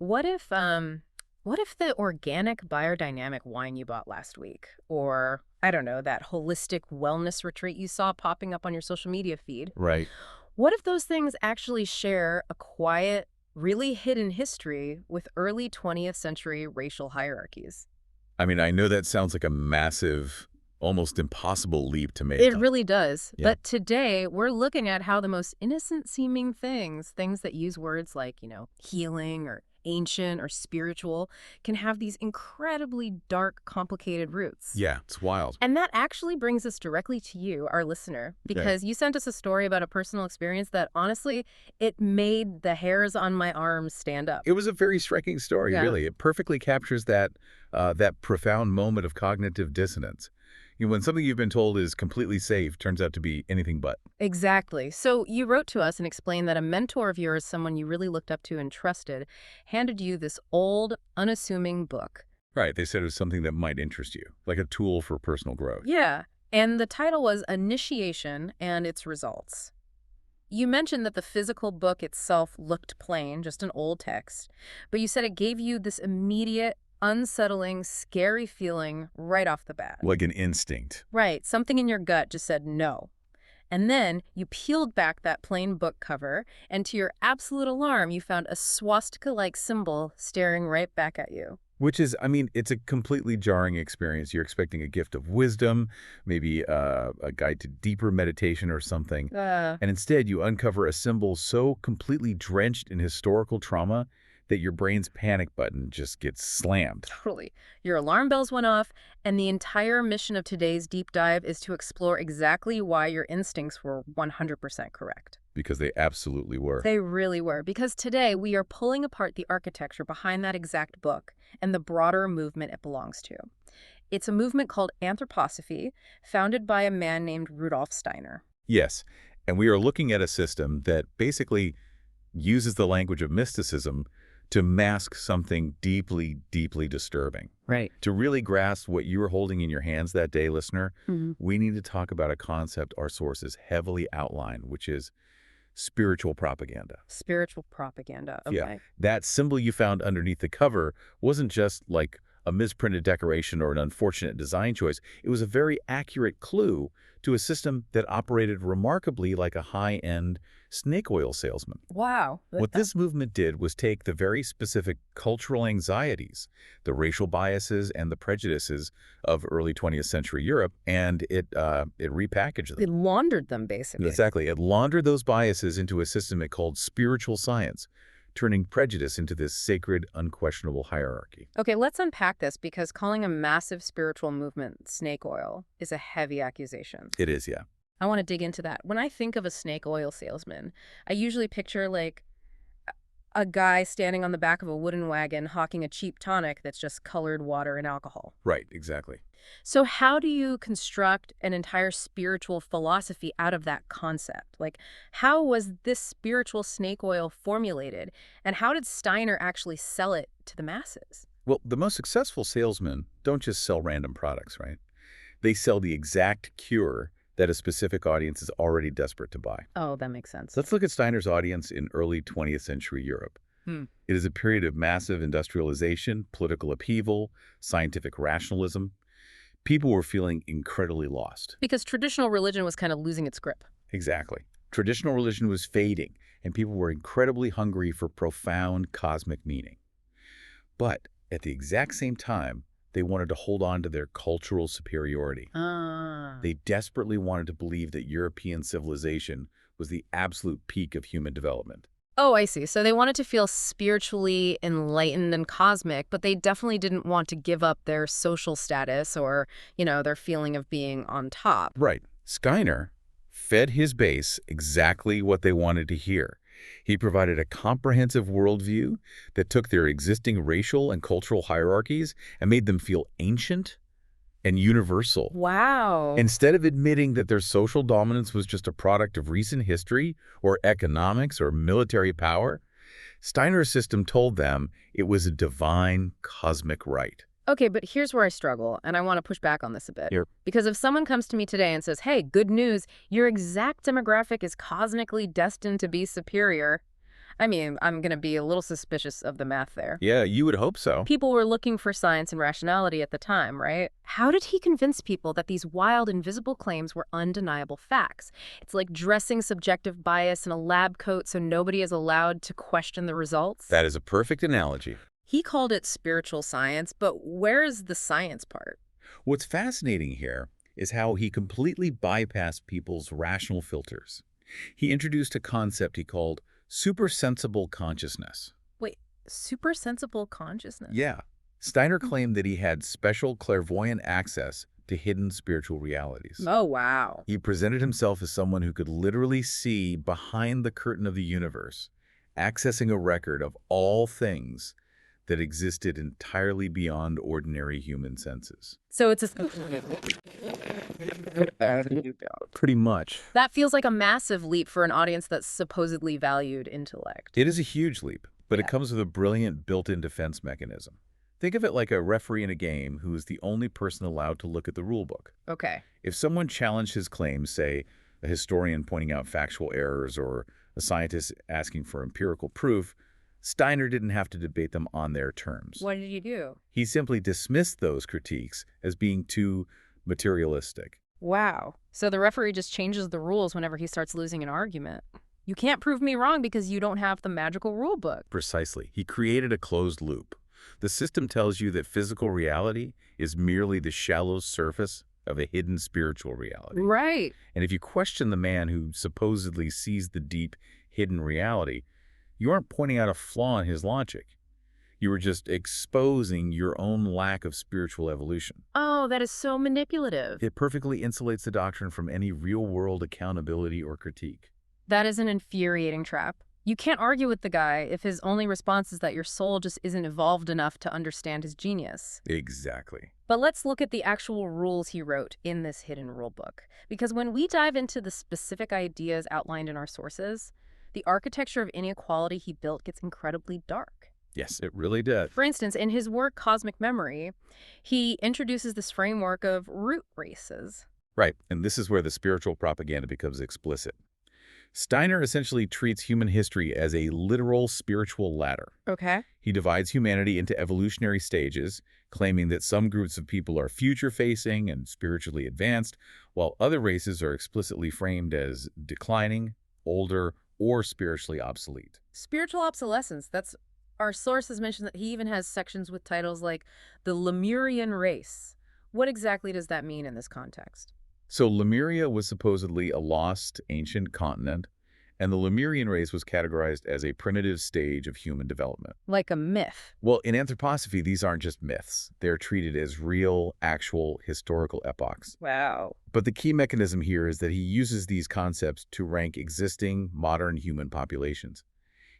What if the organic biodynamic wine you bought last week, or I don't know, that holistic wellness retreat you saw popping up on your social media feed, Right. what if those things actually share a quiet, really hidden history with early 20th century racial hierarchies? I mean, I know that sounds like a massive, almost impossible leap to make. It really does. Yeah. But today, we're looking at how the most innocent seeming things that use words like, healing or ancient or spiritual, can have these incredibly dark, complicated roots. Yeah, it's wild. And that actually brings us directly to you, our listener, Okay. because you sent us a story about a personal experience that honestly, it made the hairs on my arms stand up. It was a very striking story, Yeah. really. It perfectly captures that profound moment of cognitive dissonance. When something you've been told is completely safe turns out to be anything but. Exactly. So you wrote to us and explained that a mentor of yours, someone you really looked up to and trusted, handed you this old, unassuming book. Right, they said it was something that might interest you, like a tool for personal growth. Yeah. And the title was Initiation and Its Results. You mentioned that the physical book itself looked plain, just an old text, but you said it gave you this immediate, unsettling, scary feeling right off the bat. Like an instinct. Right, something in your gut just said no. And then you peeled back that plain book cover, and to your absolute alarm, you found a swastika-like symbol staring right back at you. Which is, I mean, it's a completely jarring experience. You're expecting a gift of wisdom, maybe a guide to deeper meditation or something. And instead, you uncover a symbol so completely drenched in historical trauma that your brain's panic button just gets slammed. Totally. Your alarm bells went off, and the entire mission of today's deep dive is to explore exactly why your instincts were 100% correct. Because they absolutely were. They really were, because today we are pulling apart the architecture behind that exact book and the broader movement it belongs to. It's a movement called Anthroposophy, founded by a man named Rudolf Steiner. Yes, and we are looking at a system that basically uses the language of mysticism to mask something deeply, deeply disturbing. Right. To really grasp what you were holding in your hands that day, listener, we need to talk about a concept our sources heavily outline, which is spiritual propaganda. Spiritual propaganda. Yeah. Okay. That symbol you found underneath the cover wasn't just like a misprinted decoration or an unfortunate design choice. It was a very accurate clue to a system that operated remarkably like a high-end snake oil salesman. Wow. What this movement did was take the very specific cultural anxieties, the racial biases and the prejudices of early 20th century Europe, and it repackaged It them. laundered them, basically. Exactly. It laundered those biases into a system it called spiritual science, turning prejudice into this sacred, unquestionable hierarchy. Okay, let's unpack this because calling a massive spiritual movement snake oil is a heavy accusation. It is, yeah. I want to dig into that. When I think of a snake oil salesman, I usually picture like a guy standing on the back of a wooden wagon hawking a cheap tonic that's just colored water and alcohol. Right, exactly. So how do you construct an entire spiritual philosophy out of that concept? Like, how was this spiritual snake oil formulated, and how did Steiner actually sell it to the masses? Well, the most successful salesmen don't just sell random products, right? They sell the exact cure that a specific audience is already desperate to buy. Oh, that makes sense. Let's look at Steiner's audience in early 20th century Europe. Hmm. It is a period of massive industrialization, political upheaval, scientific rationalism. People were feeling incredibly lost. Because traditional religion was kind of losing its grip. Exactly. Traditional religion was fading, and people were incredibly hungry for profound cosmic meaning. But at the exact same time, they wanted to hold on to their cultural superiority. They desperately wanted to believe that European civilization was the absolute peak of human development. Oh, I see. So they wanted to feel spiritually enlightened and cosmic, but they definitely didn't want to give up their social status or, their feeling of being on top. Right. Steiner fed his base exactly what they wanted to hear. He provided a comprehensive worldview that took their existing racial and cultural hierarchies and made them feel ancient and universal. Wow. Instead of admitting that their social dominance was just a product of recent history or economics or military power, Steiner's system told them it was a divine cosmic right. Okay, but here's where I struggle, and I want to push back on this a bit. Here. Because if someone comes to me today and says, hey, good news, your exact demographic is cosmically destined to be superior, I mean, I'm going to be a little suspicious of the math there. Yeah, you would hope so. People were looking for science and rationality at the time, right? How did he convince people that these wild, invisible claims were undeniable facts? It's like dressing subjective bias in a lab coat so nobody is allowed to question the results. That is a perfect analogy. He called it spiritual science, but where is the science part? What's fascinating here is how he completely bypassed people's rational filters. He introduced a concept he called supersensible consciousness. Wait, supersensible consciousness? Yeah. Steiner claimed that he had special clairvoyant access to hidden spiritual realities. Oh, wow. He presented himself as someone who could literally see behind the curtain of the universe, accessing a record of all things that existed entirely beyond ordinary human senses. So it's a... Pretty much. That feels like a massive leap for an audience that supposedly valued intellect. It is a huge leap, but it Yeah. comes with a brilliant built-in defense mechanism. Think of it like a referee in a game who is the only person allowed to look at the rule book. Okay. If someone challenged his claims, say a historian pointing out factual errors or a scientist asking for empirical proof, Steiner didn't have to debate them on their terms. What did you do? He simply dismissed those critiques as being too materialistic. Wow. So the referee just changes the rules whenever he starts losing an argument. You can't prove me wrong because you don't have the magical rule book. Precisely. He created a closed loop. The system tells you that physical reality is merely the shallow surface of a hidden spiritual reality. Right. And if you question the man who supposedly sees the deep, hidden reality, you aren't pointing out a flaw in his logic. You are just exposing your own lack of spiritual evolution. Oh, that is so manipulative. It perfectly insulates the doctrine from any real-world accountability or critique. That is an infuriating trap. You can't argue with the guy if his only response is that your soul just isn't evolved enough to understand his genius. Exactly. But let's look at the actual rules he wrote in this hidden rule book. Because when we dive into the specific ideas outlined in our sources, the architecture of inequality he built gets incredibly dark. Yes, it really did. For instance, in his work Cosmic Memory, he introduces this framework of root races. Right, and this is where the spiritual propaganda becomes explicit. Steiner essentially treats human history as a literal spiritual ladder. Okay. He divides humanity into evolutionary stages, claiming that some groups of people are future-facing and spiritually advanced, while other races are explicitly framed as declining, older, or spiritually obsolete. Spiritual obsolescence, that's... Our sources mention that he even has sections with titles like the Lemurian race. What exactly does that mean in this context? So Lemuria was supposedly a lost ancient continent, and the Lemurian race was categorized as a primitive stage of human development. Like a myth. Well, in Anthroposophy, these aren't just myths. They're treated as real, actual, historical epochs. Wow. But the key mechanism here is that he uses these concepts to rank existing modern human populations.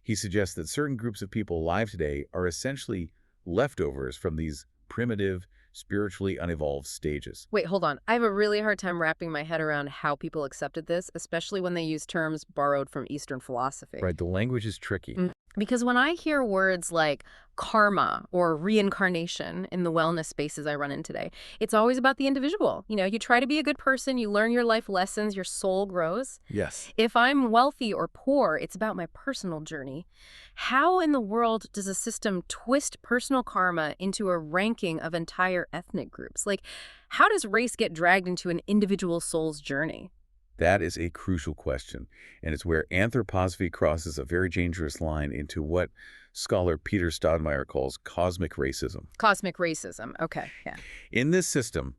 He suggests that certain groups of people alive today are essentially leftovers from these primitive, spiritually unevolved stages. Wait, hold on. I have a really hard time wrapping my head around how people accepted this, especially when they use terms borrowed from Eastern philosophy. Right, the language is tricky. Because when I hear words like karma or reincarnation in the wellness spaces I run in today, it's always about the individual. You know, you try to be a good person, you learn your life lessons, your soul grows. Yes. If I'm wealthy or poor, it's about my personal journey. How in the world does a system twist personal karma into a ranking of entire ethnic groups? Like, how does race get dragged into an individual soul's journey? That is a crucial question, and it's where anthroposophy crosses a very dangerous line into what scholar Peter Stadmeyer calls cosmic racism. Cosmic racism. Okay, yeah. In this system,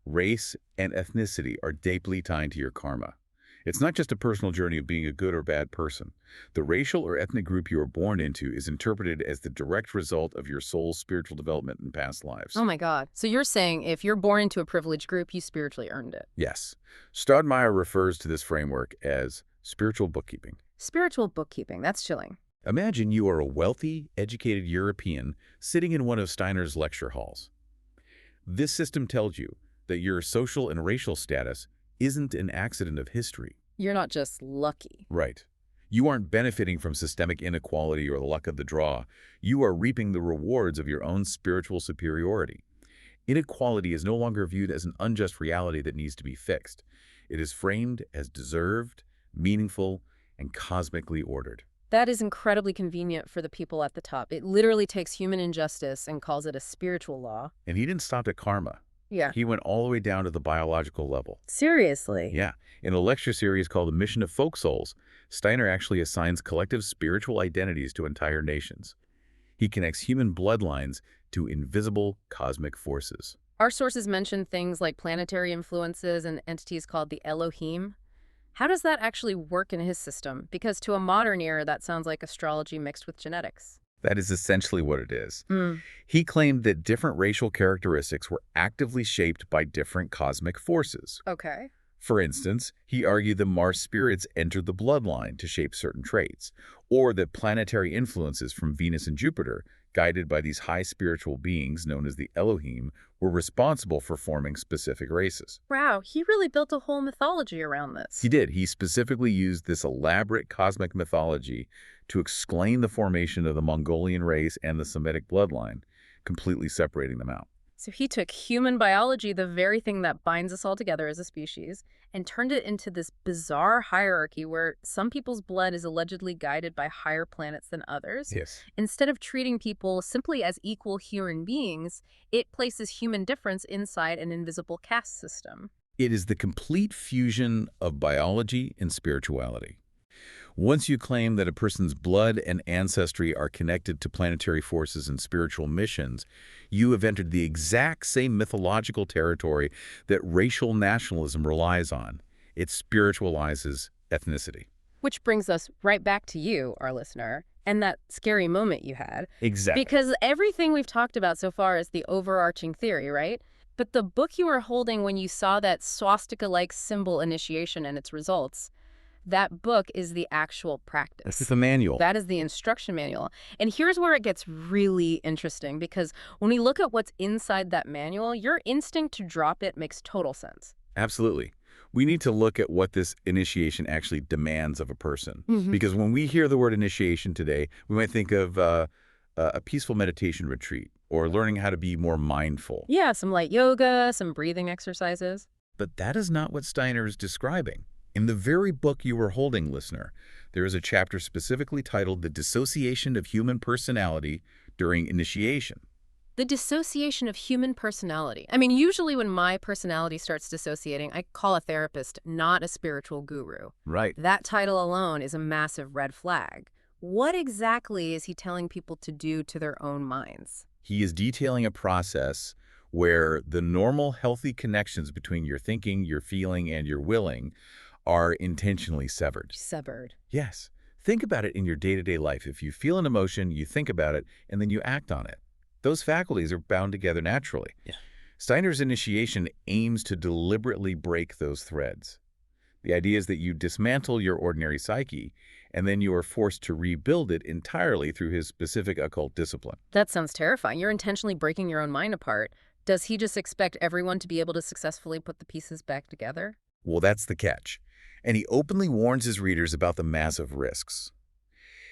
race and ethnicity are deeply tied to your karma. It's not just a personal journey of being a good or bad person. The racial or ethnic group you are born into is interpreted as the direct result of your soul's spiritual development in past lives. Oh my God. So you're saying if you're born into a privileged group, you spiritually earned it. Yes. Stadmeyer refers to this framework as spiritual bookkeeping. Spiritual bookkeeping. That's chilling. Imagine you are a wealthy, educated European sitting in one of Steiner's lecture halls. This system tells you that your social and racial status isn't an accident of history. You're not just lucky. Right. You aren't benefiting from systemic inequality or the luck of the draw. You are reaping the rewards of your own spiritual superiority. Inequality is no longer viewed as an unjust reality that needs to be fixed. It is framed as deserved, meaningful, and cosmically ordered. That is incredibly convenient for the people at the top. It literally takes human injustice and calls it a spiritual law. And he didn't stop at karma. Yeah. He went all the way down to the biological level. Seriously? Yeah. In a lecture series called The Mission of Folk Souls, Steiner actually assigns collective spiritual identities to entire nations. He connects human bloodlines to invisible cosmic forces. Our sources mention things like planetary influences and entities called the Elohim. How does that actually work in his system? Because to a modern ear, that sounds like astrology mixed with genetics. That is essentially what it is. Mm. He claimed that different racial characteristics were actively shaped by different cosmic forces. Okay. For instance, he argued that Mars spirits entered the bloodline to shape certain traits, or that planetary influences from Venus and Jupiter, guided by these high spiritual beings known as the Elohim, were responsible for forming specific races. Wow, he really built a whole mythology around this. He did. He specifically used this elaborate cosmic mythology to explain the formation of the Mongolian race and the Semitic bloodline, completely separating them out. So he took human biology, the very thing that binds us all together as a species, and turned it into this bizarre hierarchy where some people's blood is allegedly guided by higher planets than others. Yes. Instead of treating people simply as equal human beings, it places human difference inside an invisible caste system. It is the complete fusion of biology and spirituality. Once you claim that a person's blood and ancestry are connected to planetary forces and spiritual missions, you have entered the exact same mythological territory that racial nationalism relies on. It spiritualizes ethnicity. Which brings us right back to you, our listener, and that scary moment you had. Exactly. Because everything we've talked about so far is the overarching theory, right? But the book you were holding when you saw that swastika-like symbol initiation and its results, that book is the actual practice. This is the manual. That is the instruction manual. And here's where it gets really interesting, because when we look at what's inside that manual, your instinct to drop it makes total sense. Absolutely. We need to look at what this initiation actually demands of a person. Mm-hmm. Because when we hear the word initiation today, we might think of a peaceful meditation retreat or learning how to be more mindful. Yeah, some light yoga, some breathing exercises. But that is not what Steiner is describing. In the very book you were holding, listener, there is a chapter specifically titled The Dissociation of Human Personality During Initiation. The dissociation of human personality. I mean, usually when my personality starts dissociating, I call a therapist, not a spiritual guru. Right. That title alone is a massive red flag. What exactly is he telling people to do to their own minds? He is detailing a process where the normal, healthy connections between your thinking, your feeling, and your willing are intentionally severed. Severed. Yes. Think about it in your day-to-day life. If you feel an emotion, you think about it, and then you act on it. Those faculties are bound together naturally. Yeah. Steiner's initiation aims to deliberately break those threads. The idea is that you dismantle your ordinary psyche, and then you are forced to rebuild it entirely through his specific occult discipline. That sounds terrifying. You're intentionally breaking your own mind apart. Does he just expect everyone to be able to successfully put the pieces back together? Well, that's the catch. And he openly warns his readers about the massive risks.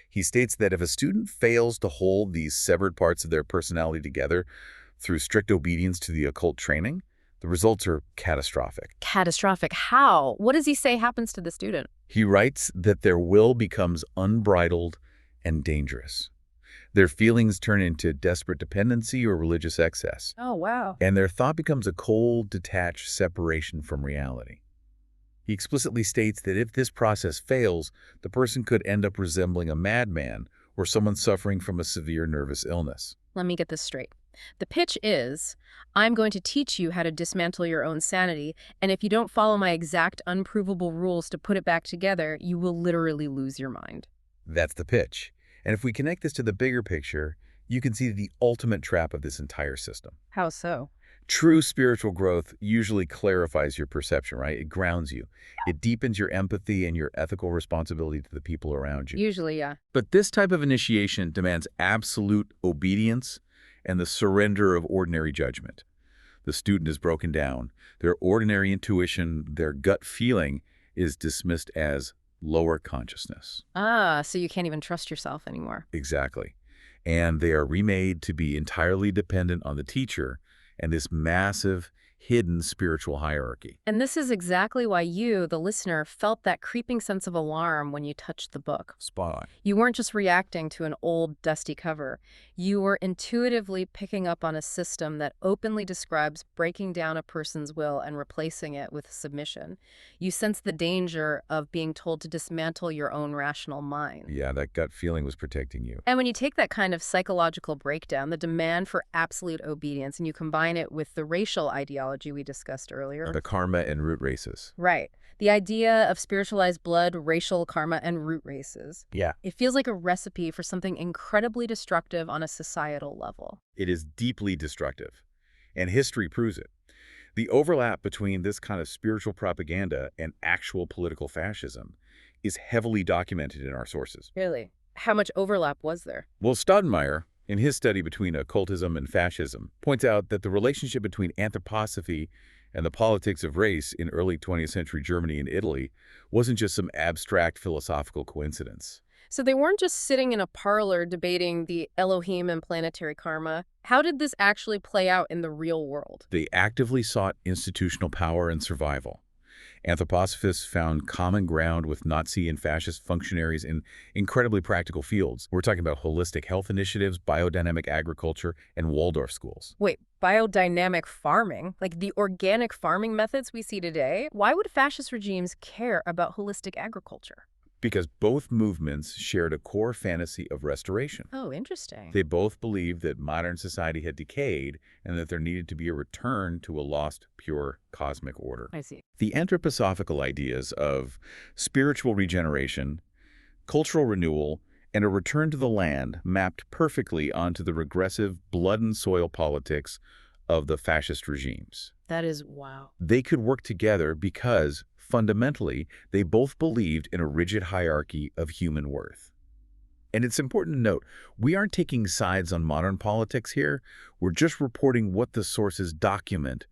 He states that if a student fails to hold these severed parts of their personality together through strict obedience to the occult training, the results are catastrophic. Catastrophic. How? What does he say happens to the student? He writes that their will becomes unbridled and dangerous. Their feelings turn into desperate dependency or religious excess. Oh, wow. And their thought becomes a cold, detached separation from reality. He explicitly states that if this process fails, the person could end up resembling a madman or someone suffering from a severe nervous illness. Let me get this straight. The pitch is, I'm going to teach you how to dismantle your own sanity, and if you don't follow my exact unprovable rules to put it back together, you will literally lose your mind. That's the pitch. And if we connect this to the bigger picture, you can see the ultimate trap of this entire system. How so? True spiritual growth usually clarifies your perception, right? It grounds you. It deepens your empathy and your ethical responsibility to the people around you. Usually, yeah. But this type of initiation demands absolute obedience and the surrender of ordinary judgment. The student is broken down. Their ordinary intuition, their gut feeling, is dismissed as lower consciousness. Ah, so you can't even trust yourself anymore. Exactly. And they are remade to be entirely dependent on the teacher and this massive hidden spiritual hierarchy. And this is exactly why you, the listener, felt that creeping sense of alarm when you touched the book. Spot on. You weren't just reacting to an old, dusty cover. You were intuitively picking up on a system that openly describes breaking down a person's will and replacing it with submission. You sense the danger of being told to dismantle your own rational mind. Yeah, that gut feeling was protecting you. And when you take that kind of psychological breakdown, the demand for absolute obedience, and you combine it with the racial ideology we discussed earlier. The karma and root races. Right. The idea of spiritualized blood, racial karma, and root races. Yeah. It feels like a recipe for something incredibly destructive on a societal level. It is deeply destructive, and history proves it. The overlap between this kind of spiritual propaganda and actual political fascism is heavily documented in our sources. Really? How much overlap was there? Well, Staudenmeier, in his study between occultism and fascism, points out that the relationship between anthroposophy and the politics of race in early 20th century Germany and Italy wasn't just some abstract philosophical coincidence. So they weren't just sitting in a parlor debating the Elohim and planetary karma. How did this actually play out in the real world? They actively sought institutional power and survival. Anthroposophists found common ground with Nazi and fascist functionaries in incredibly practical fields. We're talking about holistic health initiatives, biodynamic agriculture, and Waldorf schools. Wait, biodynamic farming? Like the organic farming methods we see today? Why would fascist regimes care about holistic agriculture? Because both movements shared a core fantasy of restoration. Oh, interesting. They both believed that modern society had decayed and that there needed to be a return to a lost, pure cosmic order. I see. The anthroposophical ideas of spiritual regeneration, cultural renewal, and a return to the land mapped perfectly onto the regressive blood and soil politics of the fascist regimes. That is wow. They could work together because, fundamentally, they both believed in a rigid hierarchy of human worth. And it's important to note, we aren't taking sides on modern politics here. We're just reporting what the sources document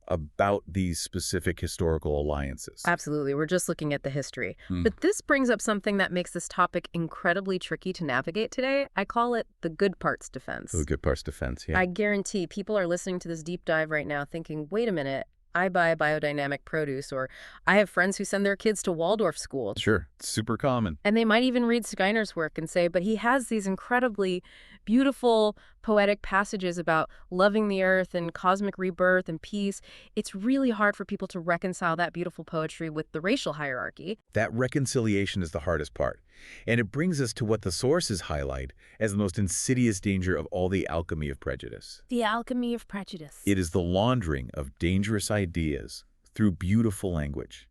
about these specific historical alliances. Absolutely. We're just looking at the history. But this brings up something that makes this topic incredibly tricky to navigate today. I call it the good parts defense. The good parts defense, yeah. I guarantee people are listening to this deep dive right now thinking, wait a minute, I buy biodynamic produce, or I have friends who send their kids to Waldorf school. Sure, it's super common. And they might even read Steiner's work and say, but he has these incredibly beautiful, poetic passages about loving the earth and cosmic rebirth and peace. It's really hard for people to reconcile that beautiful poetry with the racial hierarchy. That reconciliation is the hardest part. And it brings us to what the sources highlight as the most insidious danger of all the alchemy of prejudice. The alchemy of prejudice. It is the laundering of dangerous ideas through beautiful language.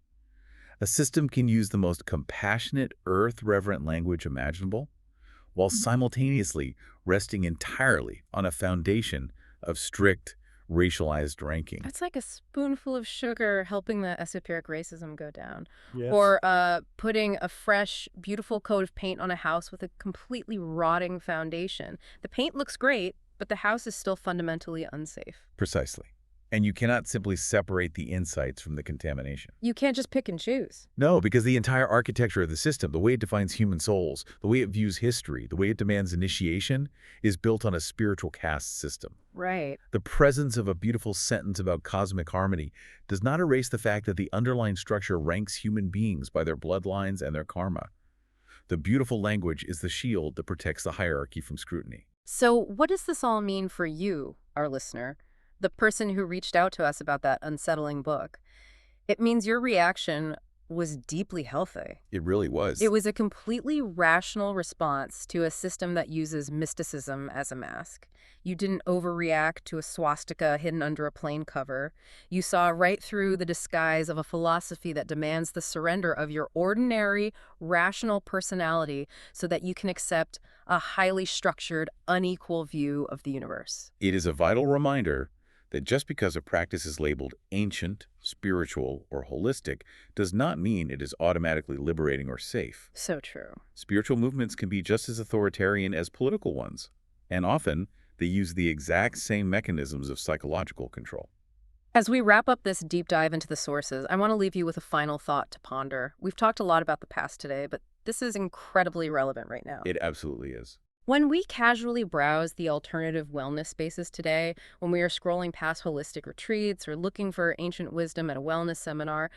A system can use the most compassionate, earth-reverent language imaginable, while simultaneously resting entirely on a foundation of strict, racialized ranking. It's like a spoonful of sugar helping the esoteric racism go down. Yes. Or putting a fresh, beautiful coat of paint on a house with a completely rotting foundation. The paint looks great, but the house is still fundamentally unsafe. Precisely. And you cannot simply separate the insights from the contamination. You can't just pick and choose. No, because the entire architecture of the system, the way it defines human souls, the way it views history, the way it demands initiation, is built on a spiritual caste system. Right. The presence of a beautiful sentence about cosmic harmony does not erase the fact that the underlying structure ranks human beings by their bloodlines and their karma. The beautiful language is the shield that protects the hierarchy from scrutiny. So what does this all mean for you, our listener? The person who reached out to us about that unsettling book. It means your reaction was deeply healthy. It really was. It was a completely rational response to a system that uses mysticism as a mask. You didn't overreact to a swastika hidden under a plain cover. You saw right through the disguise of a philosophy that demands the surrender of your ordinary, rational personality so that you can accept a highly structured, unequal view of the universe. It is a vital reminder that just because a practice is labeled ancient, spiritual, or holistic does not mean it is automatically liberating or safe. So true. Spiritual movements can be just as authoritarian as political ones, and often they use the exact same mechanisms of psychological control. As we wrap up this deep dive into the sources, I want to leave you with a final thought to ponder. We've talked a lot about the past today, but this is incredibly relevant right now. It absolutely is. When we casually browse the alternative wellness spaces today, when we are scrolling past holistic retreats or looking for ancient wisdom at a wellness seminar,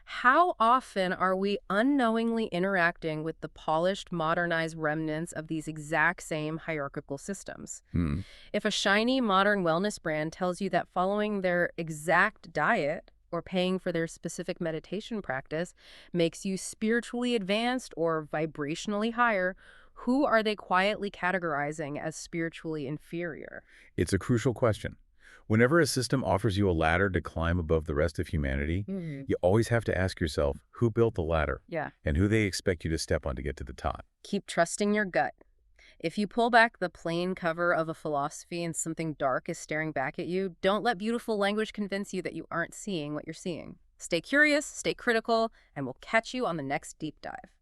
how often are we unknowingly interacting with the polished, modernized remnants of these exact same hierarchical systems? Hmm. If a shiny, modern wellness brand tells you that following their exact diet or paying for their specific meditation practice makes you spiritually advanced or vibrationally higher, who are they quietly categorizing as spiritually inferior? It's a crucial question. Whenever a system offers you a ladder to climb above the rest of humanity, Hmm. you always have to ask yourself who built the ladder Yeah. and who they expect you to step on to get to the top. Keep trusting your gut. If you pull back the plain cover of a philosophy and something dark is staring back at you, don't let beautiful language convince you that you aren't seeing what you're seeing. Stay curious, stay critical, and we'll catch you on the next deep dive.